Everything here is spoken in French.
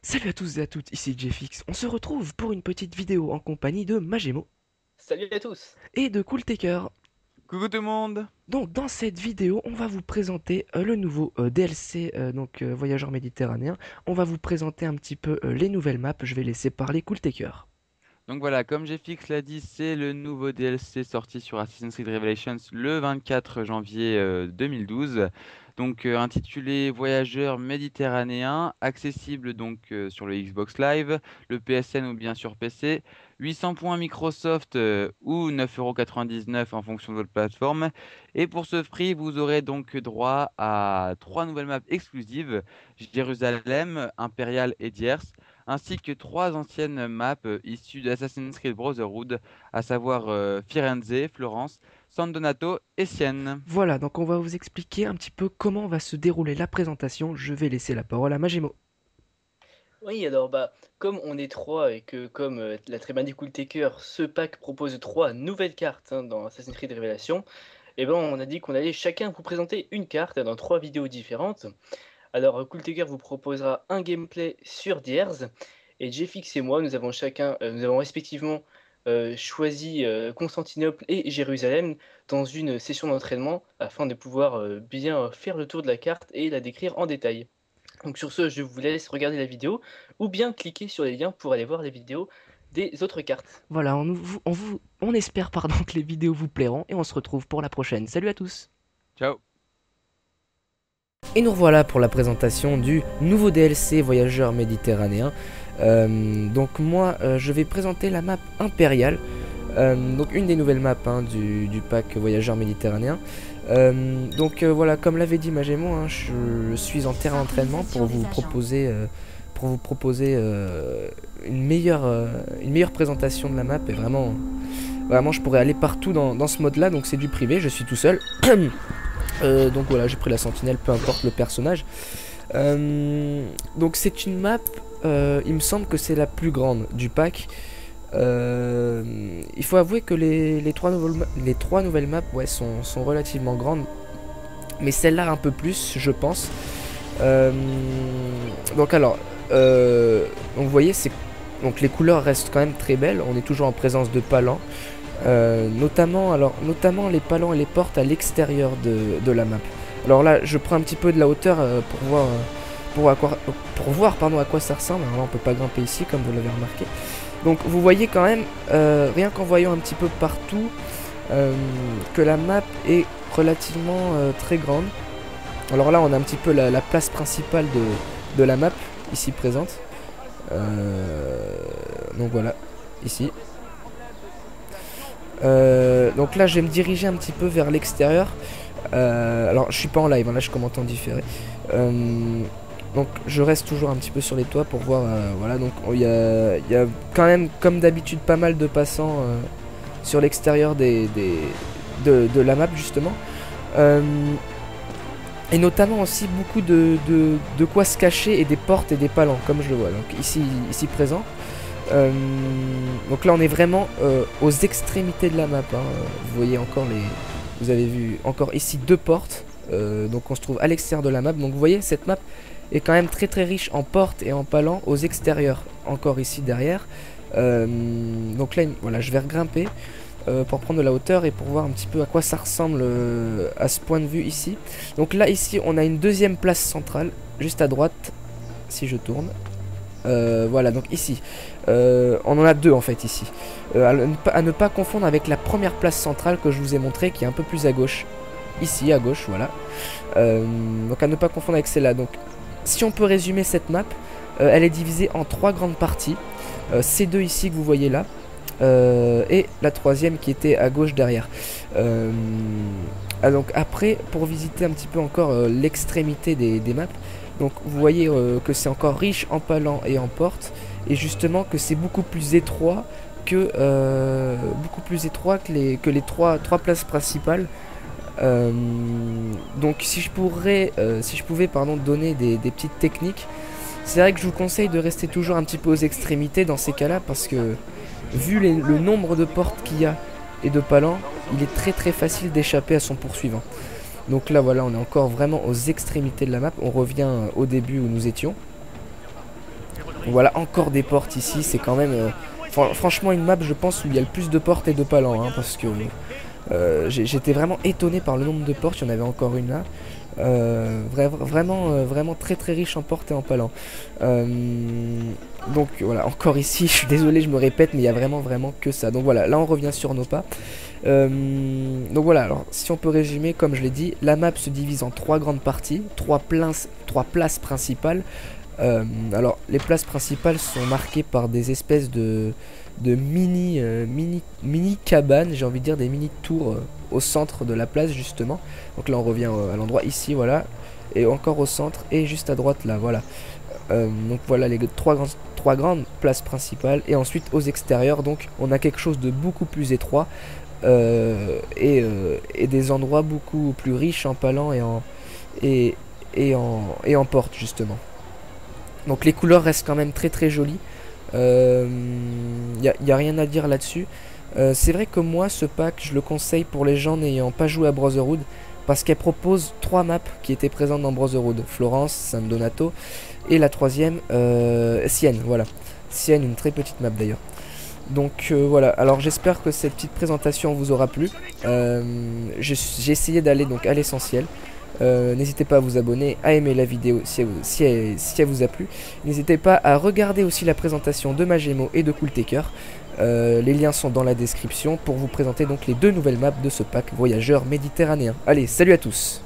Salut à tous et à toutes, ici JFX. On se retrouve pour une petite vidéo en compagnie de Magemo Salut à tous. et de CoolTaker. Coucou tout le monde. Donc dans cette vidéo, on va vous présenter le nouveau DLC Voyageurs Méditerranéens. On va vous présenter un petit peu les nouvelles maps. Je vais laisser parler CoolTaker. Donc voilà, comme GFX l'a dit, c'est le nouveau DLC sorti sur Assassin's Creed Revelations le 24 janvier 2012. Donc intitulé Voyageurs méditerranéens, accessible sur le Xbox Live, le PSN ou bien sur PC, 800 points Microsoft ou 9,99 € en fonction de votre plateforme. Et pour ce prix, vous aurez donc droit à 3 nouvelles maps exclusives, Jérusalem, Impérial et Diers, ainsi que 3 anciennes maps issues d'Assassin's Creed Brotherhood, à savoir Firenze, Florence, San Donato et Sienne. Voilà, donc on va vous expliquer un petit peu comment va se dérouler la présentation. Je vais laisser la parole à Magemo. Oui, alors comme on est trois et que comme l'a très bien dit Cool Taker, ce pack propose trois nouvelles cartes dans Assassin's Creed Révélation, et ben on a dit qu'on allait chacun vous présenter une carte dans trois vidéos différentes. Alors Cool Taker vous proposera un gameplay sur Diers, et JFX et moi nous avons respectivement choisi Constantinople et Jérusalem dans une session d'entraînement afin de pouvoir bien faire le tour de la carte et la décrire en détail. Donc sur ce, je vous laisse regarder la vidéo ou bien cliquer sur les liens pour aller voir les vidéos des autres cartes. Voilà, on espère pardon, que les vidéos vous plairont et on se retrouve pour la prochaine. Salut à tous. Ciao. Et nous revoilà pour la présentation du nouveau DLC Voyageurs Méditerranéens. Donc moi je vais présenter la map impériale, donc une des nouvelles maps du pack Voyageurs Méditerranéens. Voilà, comme l'avait dit Magemo, je suis en terrain d'entraînement pour vous proposer, une meilleure présentation de la map. Et vraiment je pourrais aller partout dans ce mode là, donc c'est du privé, je suis tout seul. Donc voilà, j'ai pris la sentinelle, peu importe le personnage. Donc c'est une map, il me semble que c'est la plus grande du pack. Il faut avouer que les trois nouvelles maps sont relativement grandes, mais celle-là un peu plus, je pense. Donc alors, donc vous voyez, donc les couleurs restent quand même très belles. On est toujours en présence de palans. Notamment les palans et les portes à l'extérieur de la map. Alors là, je prends un petit peu de la hauteur pour voir à quoi ça ressemble. Alors là, on peut pas grimper ici, comme vous l'avez remarqué. Donc vous voyez quand même, rien qu'en voyant un petit peu partout, que la map est relativement très grande. Alors là, on a un petit peu la place principale de la map, ici présente. Donc voilà, ici. Donc là je vais me diriger un petit peu vers l'extérieur. Alors je suis pas en live, là je commente en différé. Donc je reste toujours un petit peu sur les toits pour voir. Voilà, donc il y a quand même, comme d'habitude, pas mal de passants sur l'extérieur de la map justement. Et notamment aussi beaucoup de quoi se cacher et des portes et des palans, comme je le vois donc ici présent. Donc là on est vraiment aux extrémités de la map, Vous voyez encore vous avez vu encore ici deux portes, donc on se trouve à l'extérieur de la map. Donc vous voyez, cette map est quand même très très riche en portes et en palans aux extérieurs, encore ici derrière. Donc là voilà, je vais regrimper pour prendre de la hauteur et pour voir un petit peu à quoi ça ressemble à ce point de vue ici. Donc là ici on a une deuxième place centrale juste à droite si je tourne. Voilà, donc ici on en a deux en fait ici, à ne pas confondre avec la première place centrale que je vous ai montré, qui est un peu plus à gauche, ici à gauche, voilà. Donc à ne pas confondre avec celle-là. Donc si on peut résumer cette map, elle est divisée en trois grandes parties, ces deux ici que vous voyez là, et la troisième qui était à gauche derrière. Donc après, pour visiter un petit peu encore l'extrémité des maps, donc vous voyez que c'est encore riche en palans et en portes, et justement que c'est beaucoup plus étroit que les trois places principales. Donc si je pouvais donner des petites techniques, c'est vrai que je vous conseille de rester toujours un petit peu aux extrémités dans ces cas-là, parce que vu le nombre de portes qu'il y a et de palans, il est très très facile d'échapper à son poursuivant. Donc là voilà, on est encore vraiment aux extrémités de la map. On revient au début où nous étions. Voilà, encore des portes ici, c'est quand même franchement une map je pense où il y a le plus de portes et de palans, hein, parce que j'étais vraiment étonné par le nombre de portes, il y en avait encore une là. Vraiment très très riche en portes et en palans. Donc voilà, encore ici, je suis désolé, je me répète, mais il y a vraiment que ça. Donc voilà, là on revient sur nos pas. Donc voilà, alors si on peut résumer, comme je l'ai dit, la map se divise en 3 grandes parties, 3 places principales. Alors les places principales sont marquées par des espèces de mini cabanes, j'ai envie de dire des mini tours au centre de la place justement. Donc là on revient à l'endroit ici, voilà, et encore au centre et juste à droite là, voilà. Donc voilà les trois grandes places principales, et ensuite aux extérieurs donc on a quelque chose de beaucoup plus étroit et des endroits beaucoup plus riches en palans et en portes justement. Donc les couleurs restent quand même très jolies. Y a rien à dire là-dessus. C'est vrai que moi ce pack je le conseille pour les gens n'ayant pas joué à Brotherhood, parce qu'elle propose 3 maps qui étaient présentes dans Brotherhood: Florence, San Donato et la troisième Sienne. Voilà, Sienne, une très petite map d'ailleurs. Donc voilà, alors j'espère que cette petite présentation vous aura plu. J'ai essayé d'aller donc à l'essentiel. N'hésitez pas à vous abonner, à aimer la vidéo si elle vous a plu. N'hésitez pas à regarder aussi la présentation de Magemo et de Cooltaker. Les liens sont dans la description pour vous présenter donc les 2 nouvelles maps de ce pack voyageur méditerranéen. Allez, salut à tous!